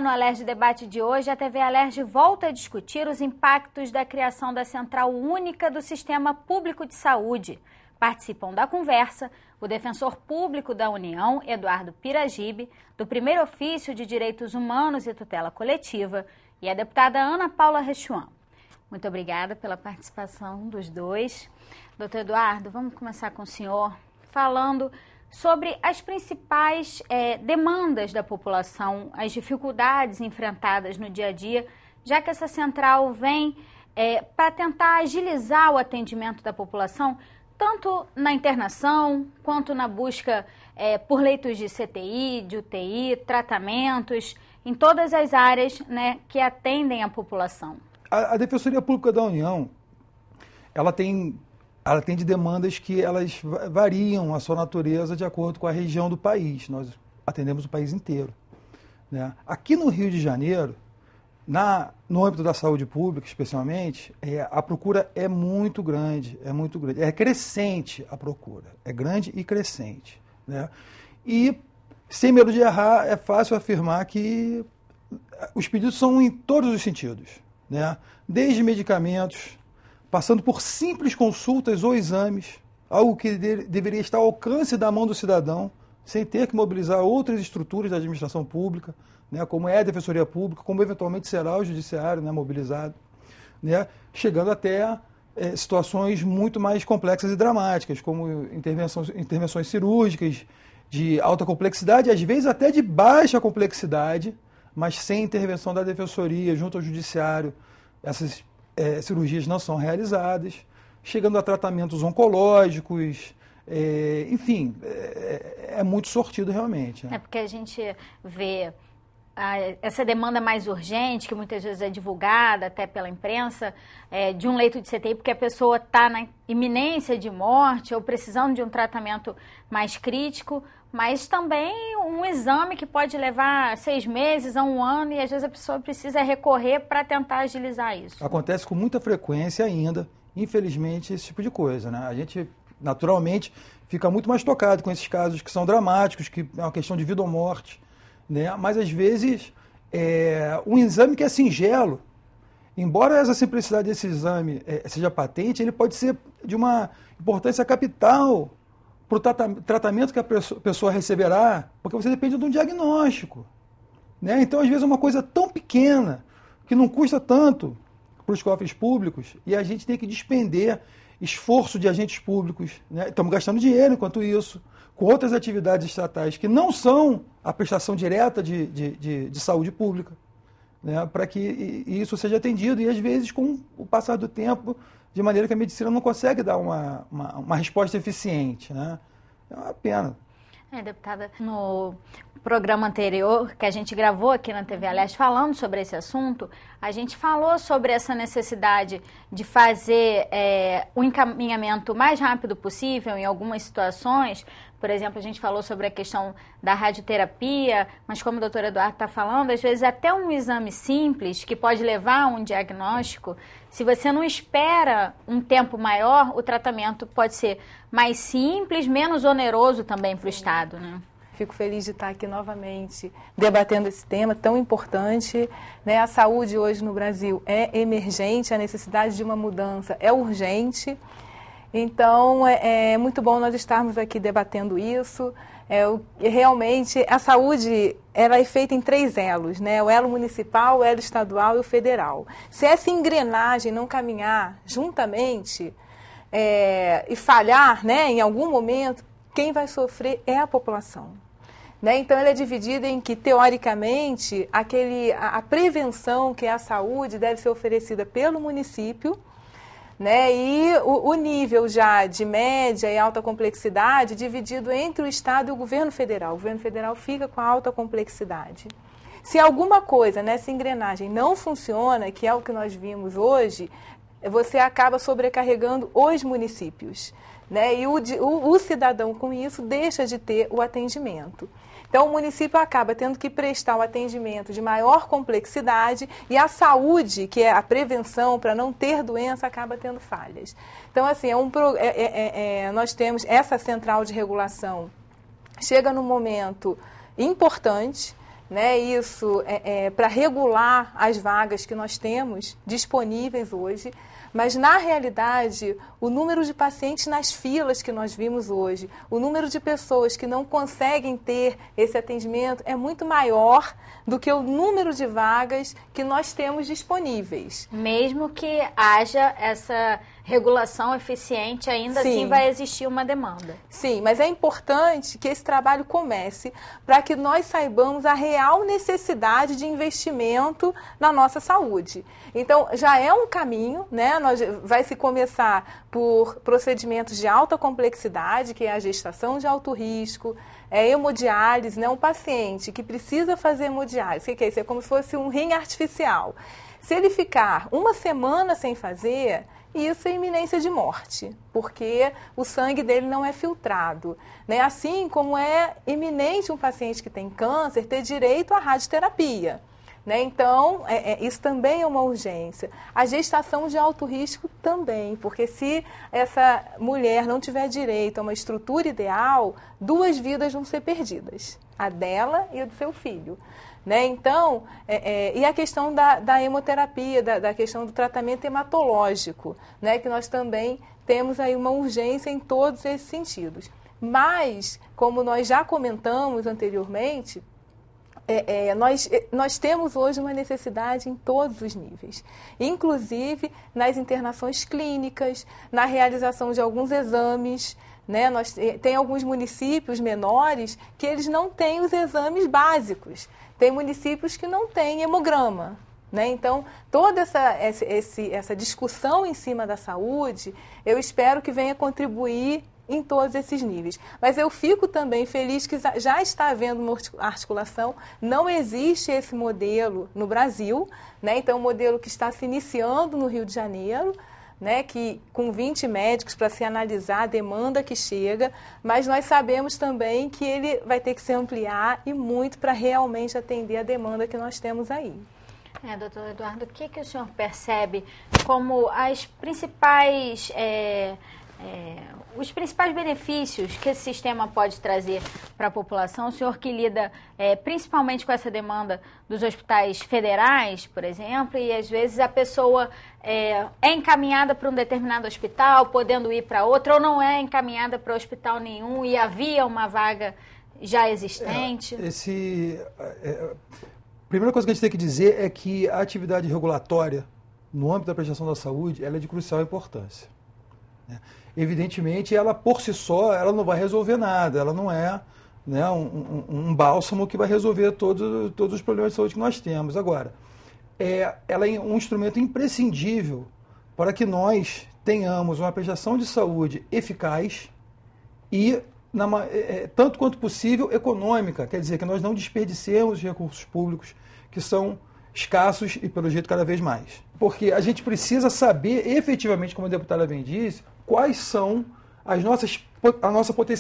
no Alerj Debate de hoje, a TV Alerj volta a discutir os impactos da criação da Central Única do Sistema Público de Saúde. Participam da conversa o defensor público da União, Eduardo Piragibe, do Primeiro Ofício de Direitos Humanos e Tutela Coletiva, e a deputada Ana Paula Rechuan. Muito obrigada pela participação dos dois. Doutor Eduardo, vamos começar com o senhor falando sobre as principais demandas da população, as dificuldades enfrentadas no dia a dia, já que essa central vem para tentar agilizar o atendimento da população, tanto na internação, quanto na busca por leitos de CTI, de UTI, tratamentos, em todas as áreas, né, que atendem a população. A Defensoria Pública da União, ela tem de demandas que elas variam a sua natureza de acordo com a região do país. Nós atendemos o país inteiro, né? Aqui no Rio de Janeiro, no âmbito da saúde pública, especialmente, a procura é muito grande, é crescente a procura, é grande e crescente, né? E, sem medo de errar, é fácil afirmar que os pedidos são em todos os sentidos, né? Desde medicamentos, passando por simples consultas ou exames, algo que deveria estar ao alcance da mão do cidadão, sem ter que mobilizar outras estruturas da administração pública, né, como é a Defensoria Pública, como eventualmente será o Judiciário, né, mobilizado, né, chegando até situações muito mais complexas e dramáticas, como intervenções cirúrgicas de alta complexidade, às vezes até de baixa complexidade, mas sem intervenção da Defensoria junto ao Judiciário, essas cirurgias não são realizadas, chegando a tratamentos oncológicos, enfim, é muito sortido realmente, né? É porque a gente vê essa demanda mais urgente, que muitas vezes é divulgada até pela imprensa, de um leito de CTI, porque a pessoa está na iminência de morte ou precisando de um tratamento mais crítico, mas também um exame que pode levar 6 meses a 1 ano e às vezes a pessoa precisa recorrer para tentar agilizar isso. Acontece com muita frequência ainda, infelizmente, esse tipo de coisa, né? A gente, naturalmente, fica muito mais tocado com esses casos que são dramáticos, que é uma questão de vida ou morte, né? Mas às vezes um exame que é singelo, embora essa simplicidade desse exame seja patente, ele pode ser de uma importância capital para o tratamento que a pessoa receberá, porque você depende de um diagnóstico, né? Então, às vezes, é uma coisa tão pequena, que não custa tanto para os cofres públicos, e a gente tem que despender esforço de agentes públicos, né? Estamos gastando dinheiro enquanto isso, com outras atividades estatais que não são a prestação direta de saúde pública, né? Para que isso seja atendido, e às vezes, com o passar do tempo, de maneira que a medicina não consegue dar uma resposta eficiente, né? É uma pena. Deputada, no programa anterior que a gente gravou aqui na TV Alerj falando sobre esse assunto, a gente falou sobre essa necessidade de fazer o encaminhamento mais rápido possível em algumas situações. Por exemplo, a gente falou sobre a questão da radioterapia, mas como o doutor Eduardo está falando, às vezes até um exame simples, que pode levar a um diagnóstico, se você não espera um tempo maior, o tratamento pode ser mais simples, menos oneroso também para o Estado, né? Fico feliz de estar aqui novamente debatendo esse tema tão importante, né? A saúde hoje no Brasil é emergente, a necessidade de uma mudança é urgente. Então, é muito bom nós estarmos aqui debatendo isso. Realmente, a saúde ela é feita em 3 elos, né? O elo municipal, o elo estadual e o federal. Se essa engrenagem não caminhar juntamente e falhar, né, em algum momento, quem vai sofrer é a população, né? Então, ela é dividida em que, teoricamente, a prevenção, que é a saúde, deve ser oferecida pelo município, né? E o nível já de média e alta complexidade dividido entre o Estado e o governo federal. O governo federal fica com a alta complexidade. Se alguma coisa nessa engrenagem não funciona, que é o que nós vimos hoje, você acaba sobrecarregando os municípios, né? E o cidadão, com isso, deixa de ter o atendimento. Então, o município acaba tendo que prestar o atendimento de maior complexidade e a saúde, que é a prevenção para não ter doença, acaba tendo falhas. Então, assim, nós temos essa central de regulação, chega num momento importante, né, isso para regular as vagas que nós temos disponíveis hoje, mas na realidade o número de pacientes nas filas que nós vimos hoje, o número de pessoas que não conseguem ter esse atendimento é muito maior do que o número de vagas que nós temos disponíveis. Mesmo que haja essa regulação eficiente, ainda assim vai existir uma demanda. Sim, mas é importante que esse trabalho comece para que nós saibamos a real necessidade de investimento na nossa saúde. Então, já é um caminho, né? Vai se começar por procedimentos de alta complexidade, que é a gestação de alto risco, hemodiálise, né? Um paciente que precisa fazer hemodiálise, o que é isso? É como se fosse um rim artificial. Se ele ficar uma semana sem fazer, isso é iminência de morte, porque o sangue dele não é filtrado, né? Assim como é iminente um paciente que tem câncer ter direito à radioterapia, né? Então, isso também é uma urgência. A gestação de alto risco também, porque se essa mulher não tiver direito a uma estrutura ideal, 2 vidas vão ser perdidas, a dela e a do seu filho. Né? Então, e a questão da hemoterapia, da questão do tratamento hematológico, né? Que nós também temos aí uma urgência em todos esses sentidos. Mas, como nós já comentamos anteriormente, nós temos hoje uma necessidade em todos os níveis, inclusive nas internações clínicas, na realização de alguns exames, né? Tem alguns municípios menores que eles não têm os exames básicos. Tem municípios que não têm hemograma, né? Então, toda essa discussão em cima da saúde, eu espero que venha contribuir em todos esses níveis. Mas eu fico também feliz que já está havendo uma articulação, não existe esse modelo no Brasil, né? Então, um modelo que está se iniciando no Rio de Janeiro, né, que com 20 médicos para se analisar a demanda que chega, mas nós sabemos também que ele vai ter que se ampliar e muito para realmente atender a demanda que nós temos aí. Doutor Eduardo, o que o senhor percebe como as principais, os principais benefícios que esse sistema pode trazer para a população? O senhor que lida principalmente com essa demanda dos hospitais federais, por exemplo, e às vezes a pessoa é encaminhada para um determinado hospital, podendo ir para outro, ou não é encaminhada para hospital nenhum e havia uma vaga já existente? A primeira coisa que a gente tem que dizer é que a atividade regulatória no âmbito da prestação da saúde ela é de crucial importância, né? Evidentemente, ela por si só ela não vai resolver nada, ela não é, né, um bálsamo que vai resolver todos os problemas de saúde que nós temos. Agora, ela é um instrumento imprescindível para que nós tenhamos uma prestação de saúde eficaz e, tanto quanto possível, econômica. Quer dizer, que nós não desperdicemos os recursos públicos, que são escassos e, pelo jeito, cada vez mais. Porque a gente precisa saber, efetivamente, como a deputada bem disse, quais são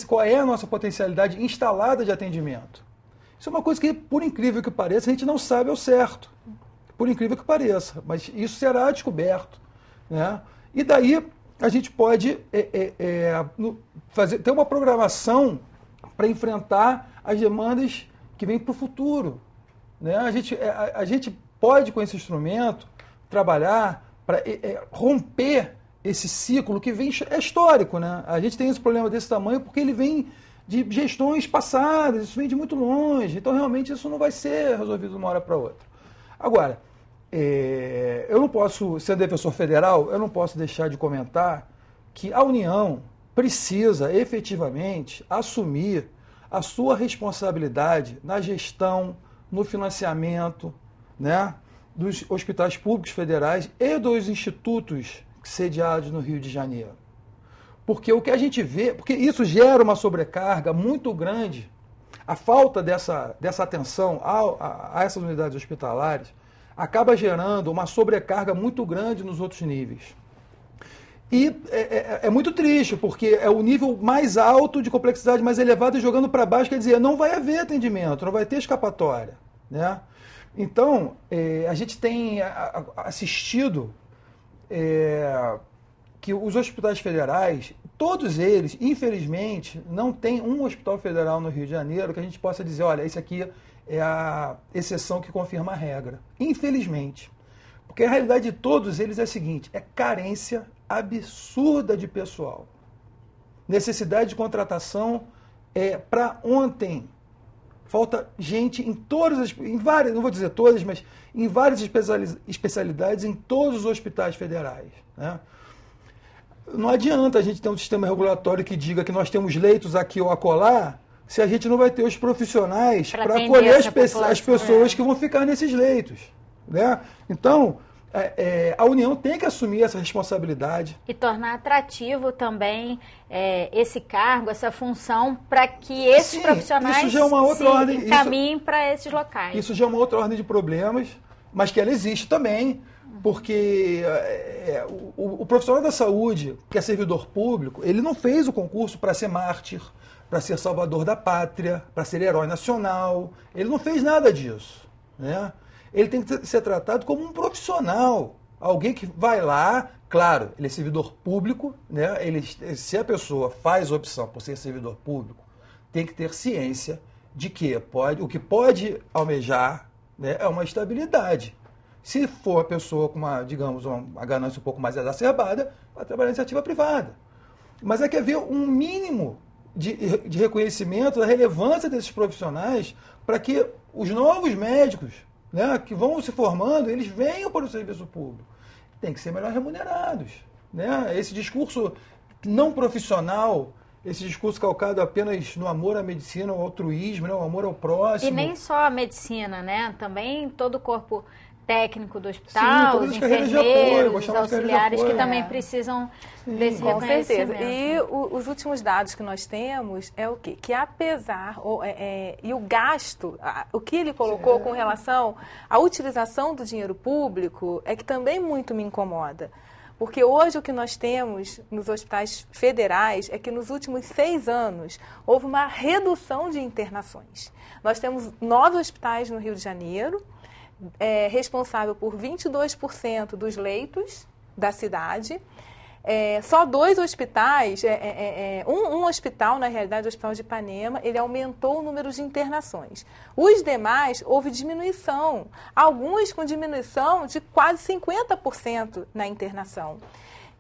qual é a nossa potencialidade instalada de atendimento. Isso é uma coisa que, por incrível que pareça, a gente não sabe ao certo. Por incrível que pareça, mas isso será descoberto, né? E daí a gente pode ter uma programação para enfrentar as demandas que vêm para o futuro, né? A gente pode, com esse instrumento, trabalhar para romper esse ciclo que vem histórico, né? A gente tem esse problema desse tamanho porque ele vem de gestões passadas, isso vem de muito longe, então realmente isso não vai ser resolvido de uma hora para outra. Agora, eu não posso, sendo defensor federal, eu não posso deixar de comentar que a União precisa efetivamente assumir a sua responsabilidade na gestão, no financiamento, né, dos hospitais públicos federais e dos institutos sediados no Rio de Janeiro. Porque o que a gente vê, porque isso gera uma sobrecarga muito grande, a falta dessa atenção a essas unidades hospitalares acaba gerando uma sobrecarga muito grande nos outros níveis. E é muito triste, porque é o nível mais alto, de complexidade mais elevada, e jogando para baixo, quer dizer, não vai haver atendimento, não vai ter escapatória, né? Então, a gente tem assistido que os hospitais federais, todos eles, infelizmente, não tem um hospital federal no Rio de Janeiro que a gente possa dizer, olha, esse aqui é a exceção que confirma a regra. Infelizmente. Porque a realidade de todos eles é a seguinte, é carência absurda de pessoal. Necessidade de contratação para ontem. Falta gente em várias, não vou dizer todas, mas em várias especialidades em todos os hospitais federais. Né? Não adianta a gente ter um sistema regulatório que diga que nós temos leitos aqui ou acolá, se a gente não vai ter os profissionais para acolher as pessoas que vão ficar nesses leitos. Né? Então, a União tem que assumir essa responsabilidade. E tornar atrativo também esse cargo, essa função, para que esses profissionais isso já é uma outra ordem, encaminhem para esses locais. Isso já é uma outra ordem de problemas, mas que ela existe também, porque o profissional da saúde, que é servidor público, ele não fez o concurso para ser mártir, para ser salvador da pátria, para ser herói nacional. Ele não fez nada disso, né? Ele tem que ser tratado como um profissional, alguém que vai lá, claro, ele é servidor público, né? Se a pessoa faz opção por ser servidor público, tem que ter ciência de que o que pode almejar, né, é uma estabilidade. Se for a pessoa com uma ganância um pouco mais exacerbada, vai trabalhar em iniciativa privada. Mas é que haver um mínimo de reconhecimento da relevância desses profissionais para que os novos médicos, né, que vão se formando, eles venham para o serviço público. Tem que ser melhor remunerados. Né? Esse discurso não profissional, esse discurso calcado apenas no amor à medicina, ao altruísmo, né, ao amor ao próximo. E nem só a medicina, né? Também todo o corpo técnico do hospital, os enfermeiros, os auxiliares que também precisam desse reconhecimento. Com certeza. E os últimos dados que nós temos é o quê? Que apesar, e o gasto, o que ele colocou com relação à utilização do dinheiro público é que também muito me incomoda. Porque hoje o que nós temos nos hospitais federais é que nos últimos 6 anos houve uma redução de internações. Nós temos 9 hospitais no Rio de Janeiro, responsável por 22% dos leitos da cidade. Só 2 hospitais, um hospital, na realidade, o Hospital de Ipanema, ele aumentou o número de internações. Os demais, houve diminuição, alguns com diminuição de quase 50% na internação.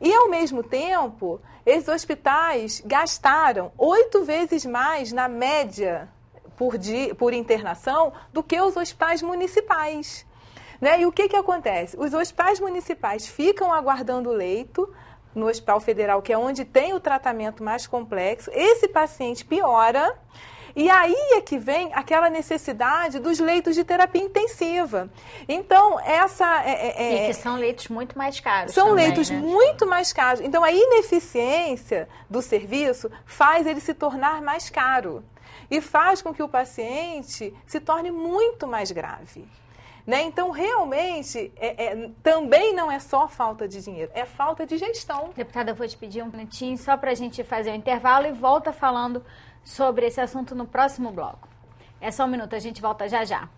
E, ao mesmo tempo, esses hospitais gastaram 8 vezes mais, na média, por internação, do que os hospitais municipais. Né? E o que acontece? Os hospitais municipais ficam aguardando o leito no Hospital Federal, que é onde tem o tratamento mais complexo, esse paciente piora, e aí é que vem aquela necessidade dos leitos de terapia intensiva. Então, E que são leitos muito mais caros. São também, leitos, né? muito mais caros. Então, a ineficiência do serviço faz ele se tornar mais caro e faz com que o paciente se torne muito mais grave. Né? Então, realmente, também não é só falta de dinheiro, é falta de gestão. Deputada, eu vou te pedir um minutinho só para a gente fazer o intervalo e volta falando sobre esse assunto no próximo bloco. É só um minuto, a gente volta já já.